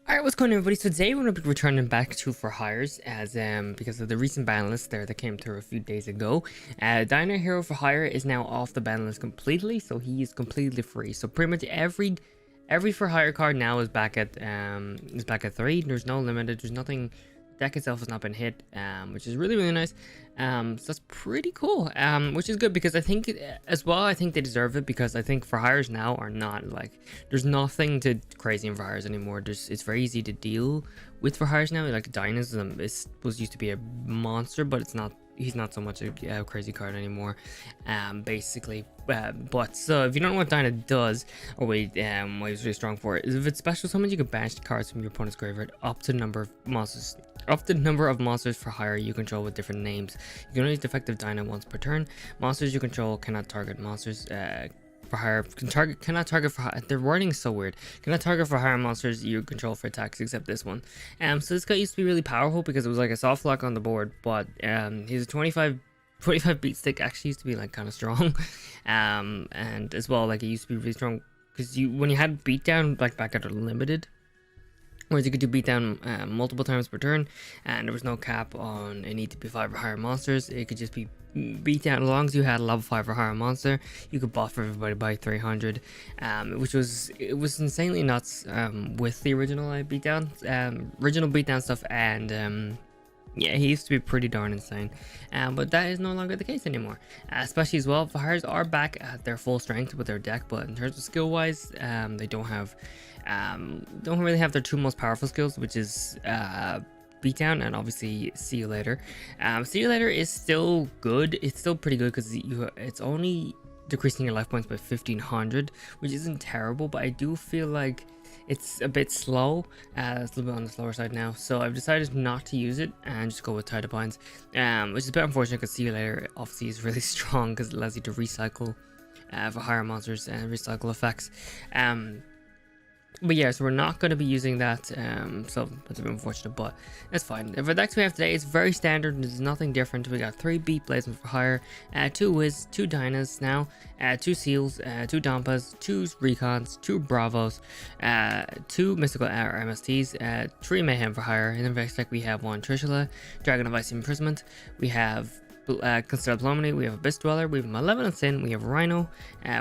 Alright, what's going on, everybody? So today we're going to be returning back to For Hires as because of the recent ban list there that came through a few days ago. Dyna For Hire is now off the ban list completely, so he is completely free. So pretty much every For Hire card now is back at 3. There's no limited, there's nothing. Deck itself has not been hit, which is really nice. So that's pretty cool, which is good because I think I think they deserve it, because I think For Hires now are not like, there's nothing to crazy in For Hires anymore. It's very easy to deal with For Hires now. Like Dyna's was used to be a monster, but it's not. He's not so much a crazy card anymore, basically. But so if you don't know what Dyna does, or what he's really strong for, is if it's special summons, you can banish cards from your opponent's graveyard up to the number of monsters for hire you control with different names. You can only use defective Dyna once per turn. Monsters you control cannot target monsters for hire. Cannot target for hire. The wording is so weird. Cannot target for hire monsters you control for attacks, except this one. So this guy used to be really powerful because it was like a soft lock on the board, but he's a 25 beatstick. Actually used to be like kind of strong, and as well, like, it used to be really strong because when you had beatdown, like back at limited, whereas you could do beatdown multiple times per turn, and there was no cap on it need to be 5 or higher monsters. It could just be beatdown. As long as you had a level 5 or higher monster, you could buff everybody by 300, which was insanely nuts with the original original beatdown stuff. And yeah, he used to be pretty darn insane, but that is no longer the case anymore. Especially as well, Fires are back at their full strength with their deck, but in terms of skill wise, they don't really have their two most powerful skills, which is beatdown and obviously see you later. See you later is still good. It's still pretty good because it's only decreasing your life points by 1500, which isn't terrible, but I do feel like it's a bit slow. It's a little bit on the slower side now, so I've decided not to use it and just go with Tide of Pines, which is a bit unfortunate because See You Later obviously is really strong because it allows you to recycle for higher monsters and recycle effects. But yeah, so we're not going to be using that, so that's a bit unfortunate, but that's fine. The decks we have today is very standard. There's nothing different. We got 3 Beat Blazing for Hire, 2 Wiz, 2 Dynas now, 2 Seals, 2 Dampas, 2 Recons, 2 Bravos, 2 Mystical MSTs, 3 Mayhem for Hire. In the next deck we have 1 Trishula, Dragon of Ice Imprisonment, we have Consider ptolemy, we have Abyss Dweller, we have Malevolent Sin, we have Rhino,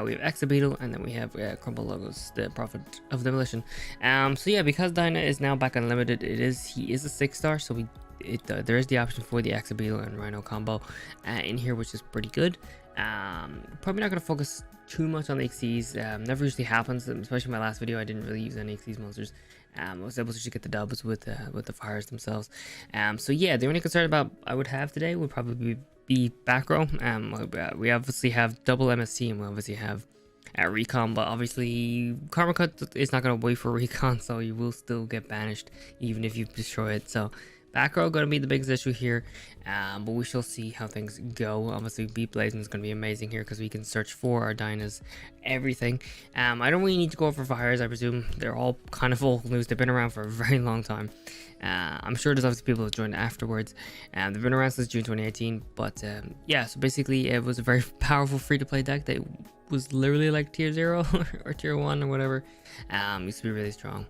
we have Beetle, and then we have Crumble Logos, the Prophet of Demolition. So yeah, because Dyna is now back unlimited, he is a 6-star, so there is the option for the Beetle and Rhino combo in here, which is pretty good. Probably not going to focus too much on the XCs. Never usually happens, especially in my last video. I didn't really use any XCs monsters. I was able to just get the dubs with the Fires themselves. So yeah, the only concern about I would have today would probably be back row. We obviously have double MST, and we obviously have recon, but obviously Karma Cut is not going to wait for recon, so you will still get banished even if you destroy it. So back row going to be the biggest issue here, but we shall see how things go. Obviously, Beat Blazing is going to be amazing here because we can search for our Dynas, everything. I don't really need to go over Fires. I presume they're all kind of old news. They've been around for a very long time. I'm sure there's obviously people who joined afterwards. They've been around since June 2018, but yeah, so basically it was a very powerful free-to-play deck that was literally like tier 0 or tier 1 or whatever. Used to be really strong.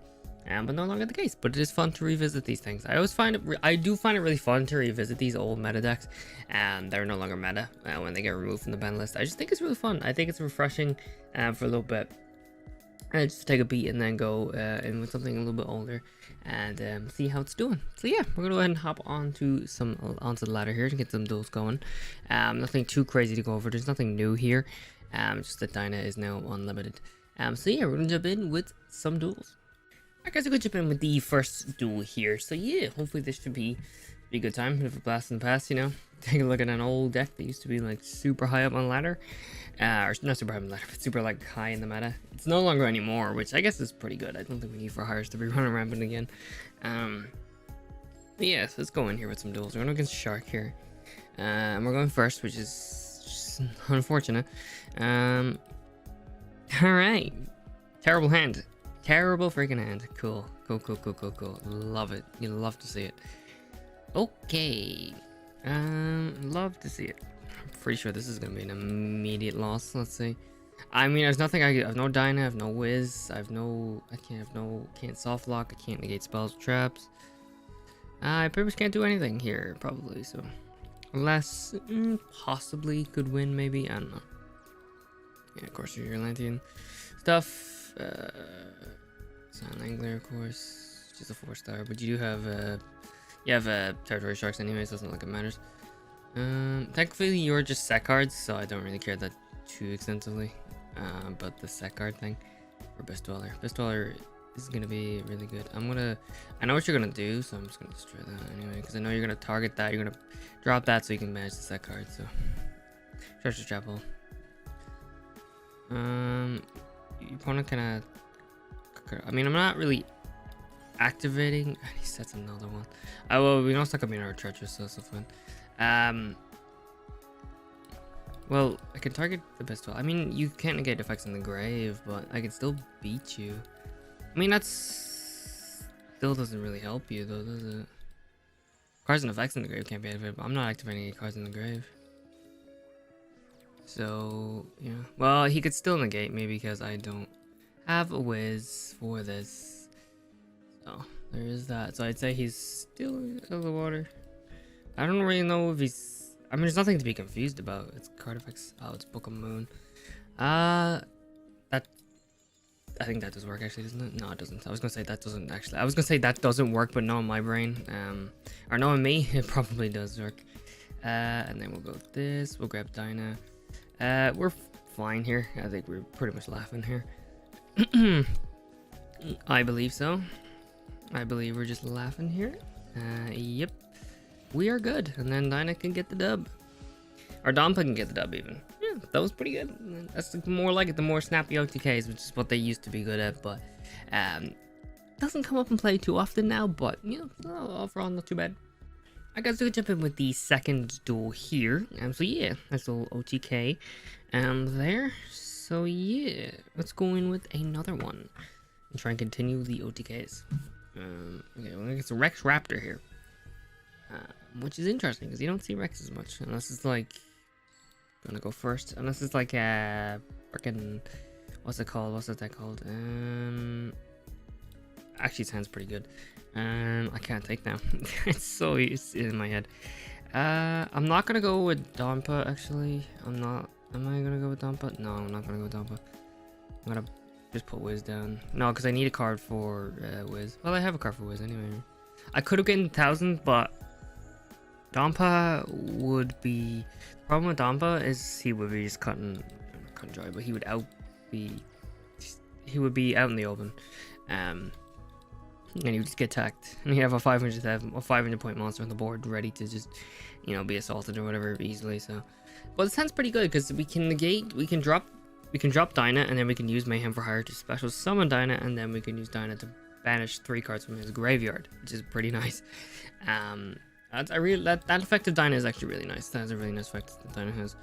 But no longer the case. But it is fun to revisit these things. I do find it really fun to revisit these old meta decks, and they're no longer meta when they get removed from the ban list. I just think it's really fun. I think it's refreshing for a little bit, and just take a beat and then go in with something a little bit older and see how it's doing. So yeah, we're gonna go ahead and hop onto the ladder here to get some duels going. Nothing too crazy to go over. There's nothing new here. Just that Dyna is now unlimited. So yeah, we're gonna jump in with some duels. Alright guys, we're gonna jump in with the first duel here. So yeah, hopefully this should be a good time. If a blast in the past, you know. Take a look at an old deck that used to be like super high up on the ladder. Or not super high on the ladder, but super like high in the meta. It's no longer anymore, which I guess is pretty good. I don't think we need For Hires to be running rampant again. But yeah, so let's go in here with some duels. We're going against Shark here. And we're going first, which is just unfortunate. Alright. Terrible hand. Terrible freaking hand. Cool. Cool. Love it. You love to see it. Okay. Love to see it. I'm pretty sure this is gonna be an immediate loss. Let's see. I mean, there's nothing I have no Dyna, I have no Wiz, I can't soft lock, I can't negate spells, traps. I pretty much can't do anything here, probably, so. Unless, possibly could win, maybe, I don't know. Yeah, of course, your Atlantean stuff. Sound Angler, of course, just a 4-star, but you do have, you have, Territory Sharks anyways, so it's not like it matters. Thankfully, you're just set cards, so I don't really care that too extensively. But the set card thing for Best Dweller. Best Dweller is gonna be really good. I know what you're gonna do, so I'm just gonna destroy that anyway, because I know you're gonna target that. You're gonna drop that so you can manage the set card. So Treasure Chapel. Your opponent kind of. I mean, I'm not really activating. He sets another one. Well, we don't suck up in our treacherous, so that's fun. Well, I can target the pistol. I mean, you can't negate effects in the grave, but I can still beat you. I mean, that's still doesn't really help you, though, does it? Cards and effects in the grave can't be activated, but I'm not activating any cards in the grave. So, yeah. Well, he could still negate me because I don't have a Wiz for this. So, there is that. So, I'd say he's still out of the water. I don't really know if he's... I mean, there's nothing to be confused about. It's card effects. Oh, it's Book of Moon. I think that does work actually, doesn't it? No, it doesn't. I was gonna say that doesn't actually. I was gonna say that doesn't work, but no in my brain. Or no in me, it probably does work. And then we'll go with this. We'll grab Dyna. We're fine here. I think we're pretty much laughing here. I believe so. I believe we're just laughing here. Yep. We are good, and then Dyna can get the dub. Or Dompa can get the dub even. Yeah, that was pretty good. That's more like it, the more snappy OTKs, which is what they used to be good at, but doesn't come up and play too often now, but you know, overall not too bad. I guess we'll jump in with the second duel here. So yeah, that's a little OTK there. So yeah, let's go in with another one and try and continue the OTKs. Okay, well, it's a Rex Raptor here. Which is interesting because you don't see Rex as much unless it's like gonna go first, unless it's like a freaking what's it called? What's that called? Actually, it sounds pretty good. I can't take now. it's in my head. I'm not gonna go with Dompa actually. I'm not. Am I gonna go with Dompa? No, I'm not gonna go with Dompa. I'm gonna just put Wiz down. No, because I need a card for Wiz. Well, I have a card for Wiz anyway. I could have gotten 1,000, but Dompa would be... The problem with Dompa is he would be just cutting dry, but he would be out in the open. And he would just get attacked. And he'd have a 500 point monster on the board ready to just, you know, be assaulted or whatever easily. So, but it sounds pretty good because we can negate, we can drop Dyna, and then we can use Mayhem for Hire to special summon Dyna, and then we can use Dyna to banish 3 cards from his graveyard, which is pretty nice. That effect of Dyna is actually really nice. That is a really nice effect that Dyna has.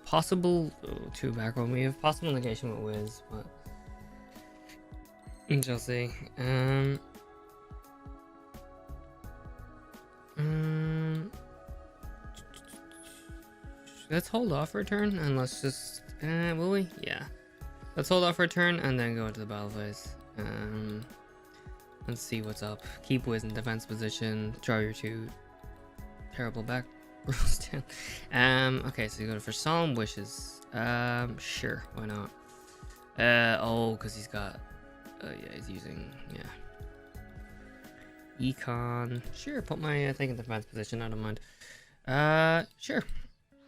Possible 2 back row. We have possible negation with Wiz, but we shall see. Let's hold off for a turn and let's just will we? Yeah. Let's hold off for a turn and then go into the battle phase. Let's see what's up. Keep Wiz in defense position. Draw your 2 terrible back rows down. Okay, so you go for Solemn Wishes. Sure, why not? Oh, because he's got. Yeah, he's using. Yeah. Econ. Sure, put my thing in defense position. I don't mind. Sure.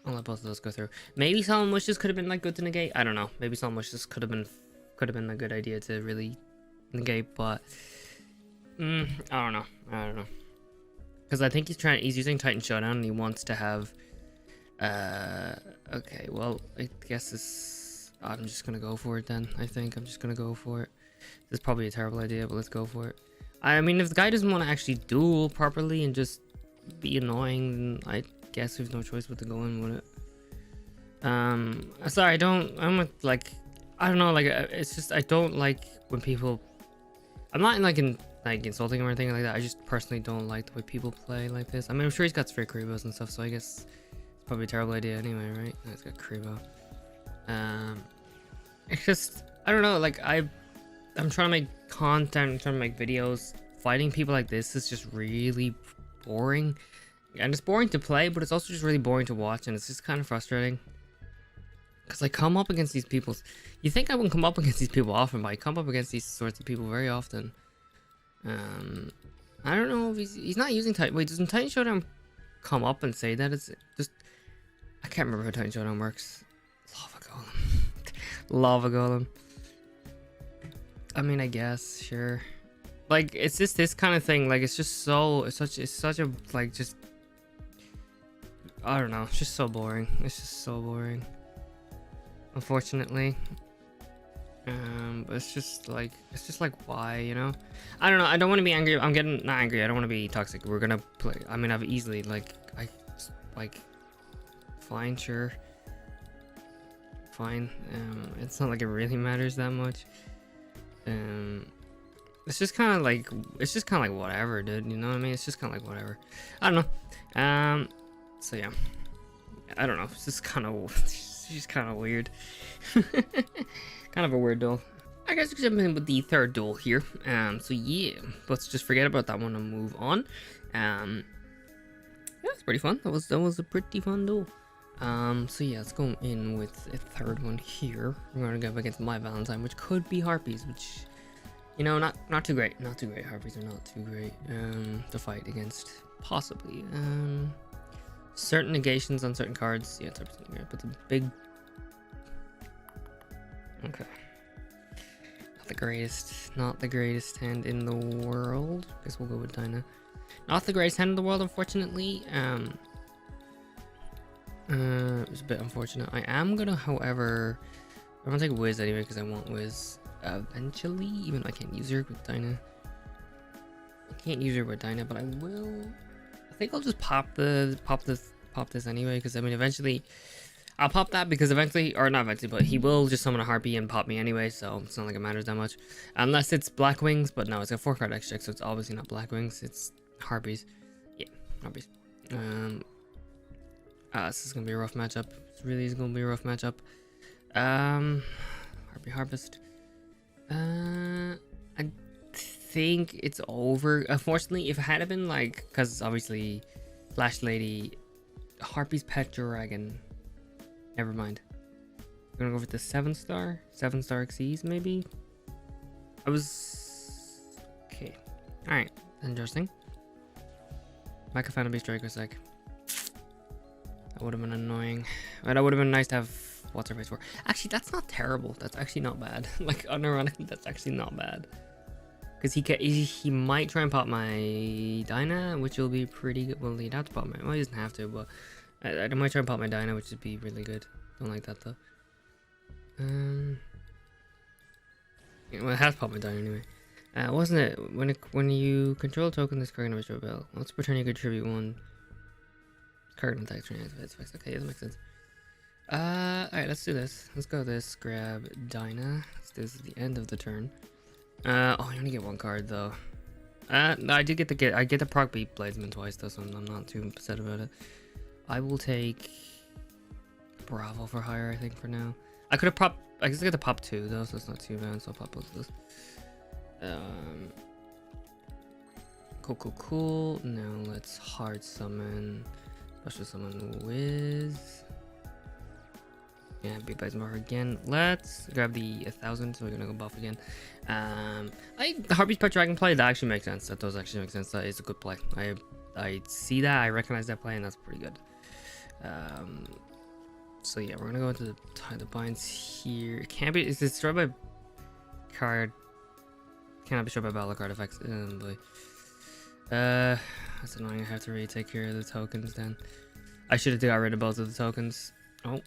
I'll let both of those go through. Maybe Solemn Wishes could have been like good to negate. I don't know. Maybe Solemn Wishes could have been a good idea to really negate, but I don't know. Because I think he's using Titan Showdown and he wants to have okay, well, I guess I'm just gonna go for it then. I think I'm just gonna go for it. This is probably a terrible idea, but let's go for it. I mean, if the guy doesn't want to actually duel properly and just be annoying, then I guess we have no choice but to go in with it. Sorry, I don't know, like, it's just, I don't like when people, I'm not like insulting him or anything like that. I just personally don't like the way people play like this. I mean, I'm sure he's got Sphere Kribos and stuff, so I guess it's probably a terrible idea anyway, right? No, he's got Kribo. It's just, I don't know, like I'm trying to make content, I'm trying to make videos. Fighting people like this is just really boring, and it's boring to play, but it's also just really boring to watch, and it's just kind of frustrating. Because I come up against these people. You think I wouldn't come up against these people often, but I come up against these sorts of people very often. I don't know if he's not using Titan. Wait, doesn't Titan Showdown come up and say that? It's just, I can't remember how Titan Showdown works. Lava Golem. Lava Golem. I mean, I guess, sure. Like, it's just this kind of thing. Like, it's just so, it's such a, like, just, I don't know. It's just so boring. It's just so boring. Unfortunately. But it's just like why, you know? I don't know. I don't want to be angry. I'm getting not angry. I don't want to be toxic. We're gonna play. I mean, I've easily fine, sure, fine. It's not like it really matters that much. It's just kind of like whatever, dude. You know what I mean? It's just kind of like whatever. I don't know. So yeah, I don't know. It's just kind of it's just kind of weird. Kind of a weird duel. I guess we can jump in with the third duel here. So yeah, let's just forget about that one and move on. Yeah, it's pretty fun. That was a pretty fun duel. So yeah, let's go in with a third one here. We're gonna go up against my Valentine, which could be Harpies, which, you know, not too great. Not too great. Harpies are not too great to fight against, possibly. Certain negations on certain cards. Yeah, it's 100% great, but the big. Okay. Not the greatest hand in the world. Guess we'll go with Dyna. Not the greatest hand in the world, unfortunately. It was a bit unfortunate. I am gonna, however, I'm gonna take Wiz anyway because I want Wiz eventually, even though I can't use her with Dyna. I can't use her with Dyna, but I will. I think I'll just pop this anyway, because I mean, eventually. I'll pop that because eventually, or not eventually, but he will just summon a Harpy and pop me anyway, so it's not like it matters that much. Unless it's Black Wings, but no, it's a 4-card extra, so it's obviously not Black Wings, it's Harpies. Yeah, Harpies. This is gonna be a rough matchup. This really is gonna be a rough matchup. Harpy Harvest. I think it's over. Unfortunately, if it had been like, because obviously, Flash Lady, Harpy's Pet Dragon. Never mind. I'm gonna go with the 7-star Xyz maybe. I was okay. All right, interesting. Mecha Phantom Beast Draco Sec. That would have been annoying, but that would have been nice to have what's her face for. Actually, that's not terrible. That's actually not bad. Like, unironically, that's actually not bad. Because he might try and pop my Dyna, which will be pretty good. Well, he'd have to pop my. Well, he doesn't have to, but. I might try and pop my Dyna, which would be really good. Don't like that though. Yeah, well, it has popped my Dyna anyway. Wasn't it when you control a token, this card can destroy a bell. Let's pretend you contribute one card and attack turn its effects. Okay, that makes sense. Alright, let's do this. Let's go this. Grab Dyna. This is the end of the turn. Oh, you only get one card though. No, I get the proc beat Bladesman twice though, so I'm not too upset about it. I will take Bravo for hire, I think, for now. I could have popped. I guess I get to pop 2 though, so it's not too bad. So I'll pop both of those. Cool. Now let's hard summon. Special summon Wiz. Yeah, big bites more again. Let's grab the 1000, so we're gonna go buff again. The Harpies Pet Dragon play, that actually makes sense. That does actually make sense. That is a good play. I see that. I recognize that play, and that's pretty good. So yeah, we're gonna go into the binds here. It can't be. It's destroyed by card. Cannot be destroyed by battle card effects. Boy. That's annoying. I have to really take care of the tokens then. I should have got rid of both of the tokens. Oh,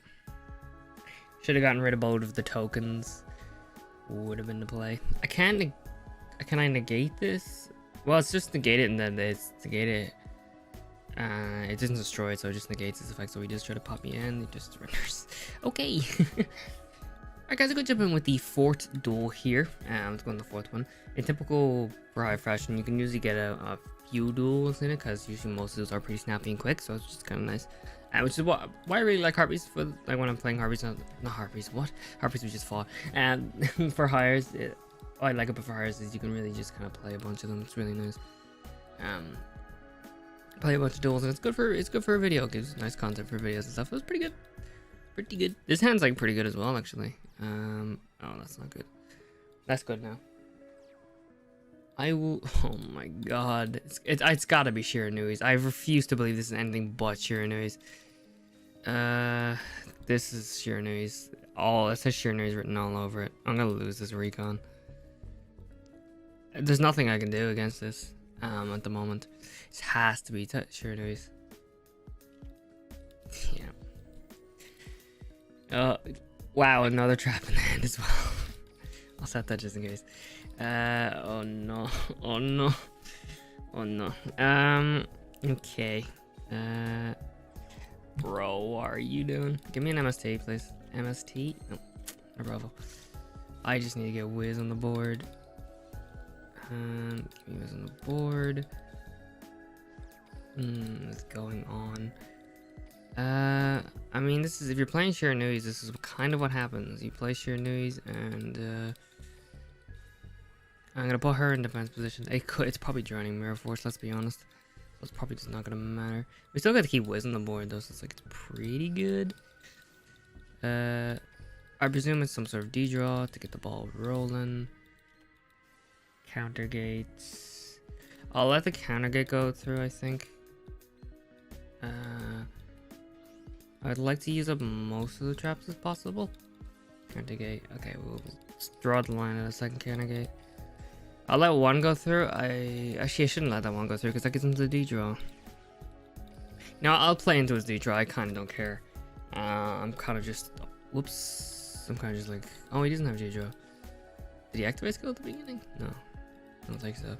should have gotten rid of both of the tokens. Would have been the play. Can I negate this? Well, it's just negate it and then it's negate it. It doesn't destroy it, so it just negates its effect. So we just try to pop me in. It just surrenders. Okay. Alright, guys, I'll go jump in with the 4th duel here. Let's go on the 4th one. In typical Hire fashion, you can usually get a few duels in it because usually most of those are pretty snappy and quick, so it's just kind of nice. which is why I really like Harpies. For like when I'm playing Harpies, not Harpies. What Harpies we just fought. And for hires, what I like about for hires is you can really just kind of play a bunch of them. It's really nice. Play a bunch of duels, and it's good for a video. It gives nice content for videos and stuff. It was pretty good. This hand's like pretty good as well, actually. Oh, that's not good. That's good now. I will. Oh my god, it's gotta be Shiranui's. I refuse to believe this is anything but Shiranui's. This is Shiranui's. It says Shiranui's written all over it. I'm gonna lose this recon. There's nothing I can do against this at the moment. It has to be Shiranui's. Yeah. Wow, another trap in the hand as well. I'll set that just in case. Oh no. Okay. Bro, what are you doing? Give me an MST, please. MST? No, a Bravo. I just need to get Wiz on the board. Give me Wiz on the board. What's going on? I mean, this is, if you're playing Shiranui's, this is kind of what happens. You play Shiranui's, and I'm gonna put her in defense position. It's probably drowning Mirror Force, let's be honest. So it's probably just not gonna matter. We still gotta keep Wiz on the board though, so it's like it's pretty good. I presume it's some sort of D-draw to get the ball rolling. Counter gates. I'll let the counter gate go through, I think. I'd like to use up most of the traps as possible. Counter gate. Okay, we'll draw the line at a second counter gate. I'll let one go through. I shouldn't let that one go through because that gives him the D-draw. Now I'll play into his D-draw. I kind of don't care. I'm kind of just... Whoops. I'm kind of just like... Oh, he doesn't have D-draw. Did he activate skill at the beginning? No. I don't think so.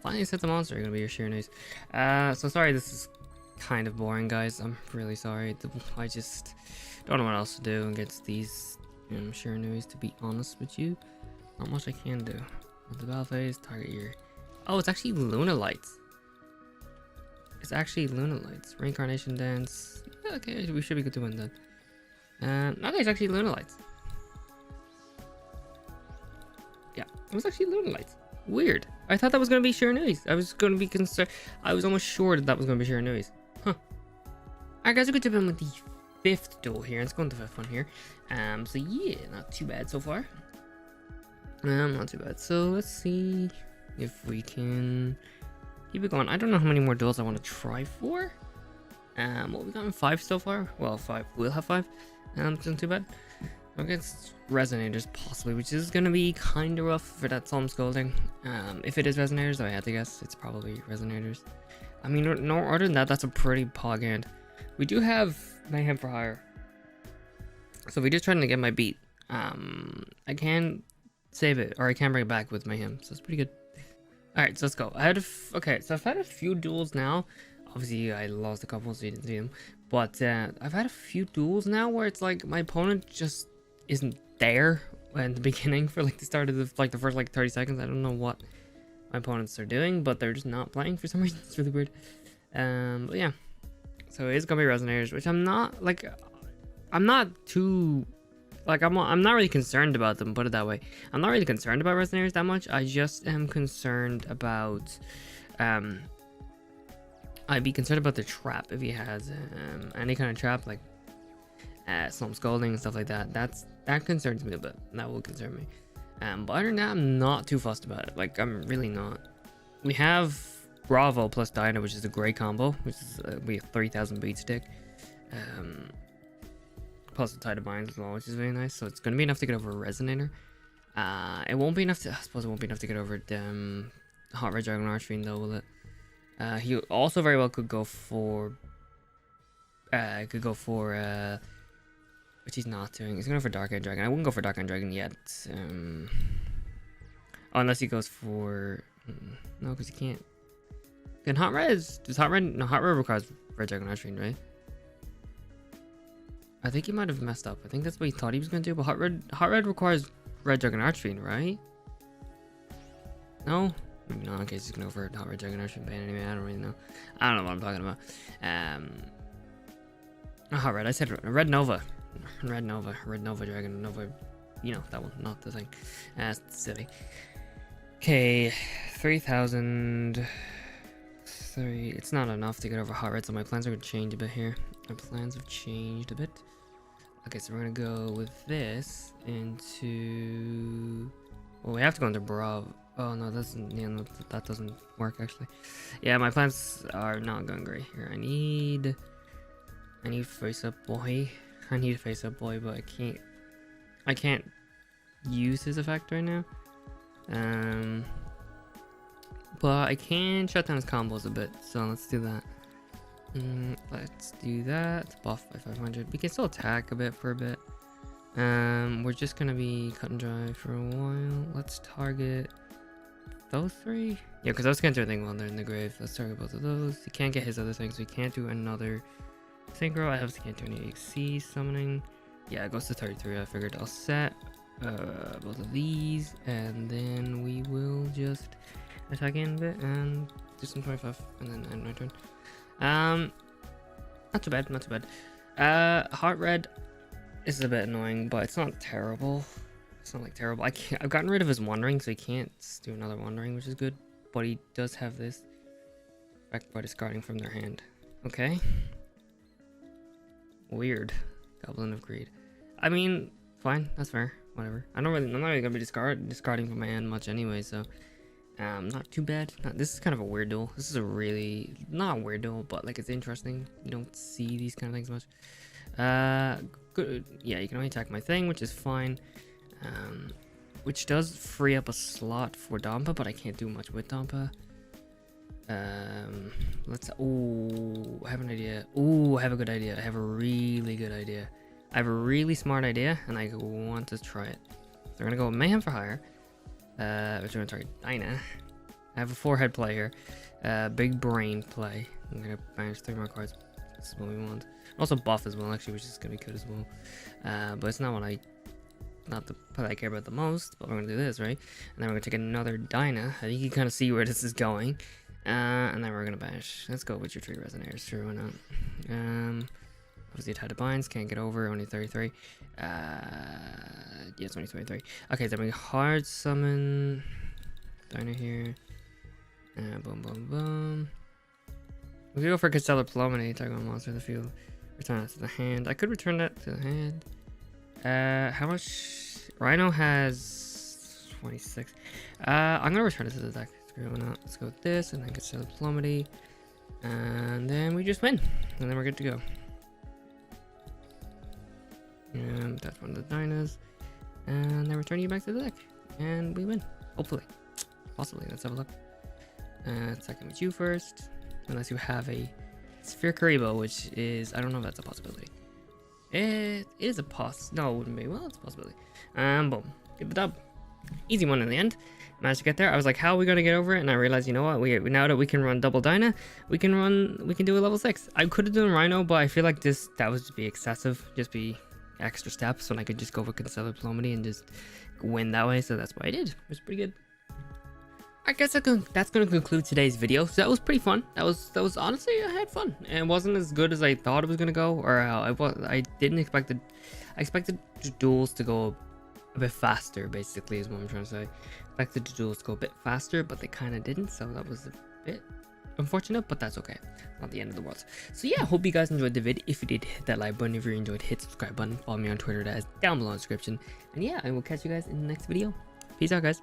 Finally set the monster. You're gonna be your Shiranui's. So sorry this is kind of boring, guys. I'm really sorry. I just don't know what else to do against these Shiranui's, to be honest with you. Not much I can do. The battle phase, target your... Oh, it's actually Lunalights. It's actually Lunalights. Reincarnation dance. Yeah, okay, we should be good to win then. Okay, it's actually Lunalights. Yeah, it was actually Lunalights. Weird. I thought that was going to be Shiranui's. I was going to be concerned. I was almost sure that was going to be Shiranui's. Huh. Alright, guys, we're going to jump in with the 5th duel here. Let's go into the 5th one here. So yeah, not too bad so far. Not too bad. So let's see if we can keep it going. I don't know how many more duels I want to try for. Well, we've gotten 5 so far. Well, 5. We'll have 5. It's not too bad. Against Resonators, possibly, which is going to be kind of rough for that Psalm Scolding. If it is Resonators, though, I had to guess, it's probably Resonators. I mean, no, other than that, that's a pretty pog hand. We do have Dyna Fur Hire. So if we're just trying to get my beat, I can save it, or I can bring it back with Mayhem, so it's pretty good. Alright, so let's go. Okay, so I've had a few duels now. Obviously, I lost a couple, so you didn't see them. But I've had a few duels now where it's like my opponent just isn't there in the beginning for like the start of the first like 30 seconds. I don't know what my opponents are doing, but they're just not playing for some reason. It's really weird. But yeah, so it is gonna be Resonators, which I'm not too like I'm not really concerned about them. Put it that way. I'm not really concerned about Resonators that much. I just am concerned about I'd be concerned about the trap if he has any kind of trap like Slump Scolding and stuff like that. That concerns me a bit. That will concern me. But other than that, I'm not too fussed about it. Like, I'm really not. We have Bravo plus Dyna, which is a great combo, which is we have 3000 beatstick. Plus the Tide of Binds as well, which is very nice. So it's going to be enough to get over a Resonator. It won't be enough to... I suppose it won't be enough to get over Hot Red Dragon Archfiend, though, will it? He also very well could go for... which he's not doing. He's going for Dark Eyed Dragon. I wouldn't go for Dark Eyed Dragon yet. Unless he goes for... No, because he can't. Can Hot Red... Does Hot Red... No, Hot Red requires Red Dragon Archfiend, right? I think he might have messed up. I think that's what he thought he was going to do. But Hot Red requires Red Dragon Archfiend, right? No? Maybe not, in case he's gonna go for a hot red dragon or should ban anyway. I don't really know. I don't know what I'm talking about. Hot red. I said red Nova. Red Nova dragon. Nova. You know, that one, not the thing. That's silly. Okay, 3,000. It's not enough to get over hot red, so my plans are gonna change a bit here. My plans have changed a bit. Okay, so we're gonna go with this into. Well, we have to go into Brav. Oh no, no, that doesn't work actually. Yeah, my plans are not going great here. I need face up boy. I need face up boy, but I can't use his effect right now. But I can shut down his combos a bit, so let's do that. Let's do that. Buff by 500. We can still attack a bit for a bit. We're just gonna be cut and dry for a while. Let's target those three. Yeah, because I was gonna do anything while they're in the grave. Let's target both of those. He can't get his other things. We can't do another synchro. I obviously can't do any XC summoning. Yeah, it goes to 33. I figured I'll set both of these, and then we will just attack in a bit and do some 25, and then end my turn. Not too bad, not too bad. Heart red is a bit annoying, but it's not terrible. It's not like terrible. I've gotten rid of his wandering, so he can't do another wandering, which is good. But he does have this effect by discarding from their hand. Okay. Weird. Goblin of Greed. I mean, fine, that's fair. Whatever. I'm not really gonna be discarding from my hand much anyway, so not too bad. This is kind of a weird duel. This is a really not a weird duel, but like it's interesting. You don't see these kind of things much. Good. Yeah, you can only attack my thing, which is fine. Which does free up a slot for Dampa, but I can't do much with Dampa. Let's. Oh, I have an idea. Oh, I have a good idea. I have a really good idea. I have a really smart idea, and I want to try it. So we're gonna go with Mayhem for Hire. Which we're gonna target Dyna. I have a forehead play here. Big brain play. I'm gonna banish 3 more cards. That's what we want. Also buff as well, actually, which is gonna be good as well. But it's not what not the play I care about the most. But we're gonna do this, right? And then we're gonna take another Dyna. I think you can kind of see where this is going. And then we're gonna banish. Let's go with your 3 Resonators. Sure, why not? Obviously, tied to binds, can't get over, only 33. Yeah, it's only 23. Okay, then we hard summon Dyna here. Boom, boom, boom. We could go for Constellar Ptolemy, target one monster in the field. Return that to the hand. I could return that to the hand. How much? Rhino has 26. I'm gonna return it to the deck. Screw it, why not? Let's go with this, and then Constellar Ptolemy. And then we just win. And then we're good to go. And that's one of the Dynas. And then return you back to the deck. And we win. Hopefully. Possibly. Let's have a look. Second with you first. Unless you have a Sphere Karibo, which is... I don't know if that's a possibility. It is a no, it wouldn't be. Well, it's a possibility. Boom. Get the dub. Easy one in the end. Managed to get there. I was like, how are we going to get over it? And I realized, you know what? Now that we can run double Dyna, we can do a level 6. I could have done Rhino, but I feel like that would just be excessive. Just be extra steps when I could just go for Constellar Ptolemy and just win that way. So that's what I did. It was pretty good. I guess that's going to conclude today's video. So that was pretty fun. That was honestly, I had fun. And it wasn't as good as I thought it was going to go, or I didn't expect it. I expected duels to go a bit faster, basically, is what I'm trying to say. I expected the duels to go a bit faster, but they kind of didn't, so that was a bit unfortunate, but that's okay. Not the end of the world. So yeah, hope you guys enjoyed the vid. If you did, hit that like button. If you enjoyed, hit subscribe button. Follow me on Twitter, that is down below in the description. And yeah, I will catch you guys in the next video. Peace out, guys.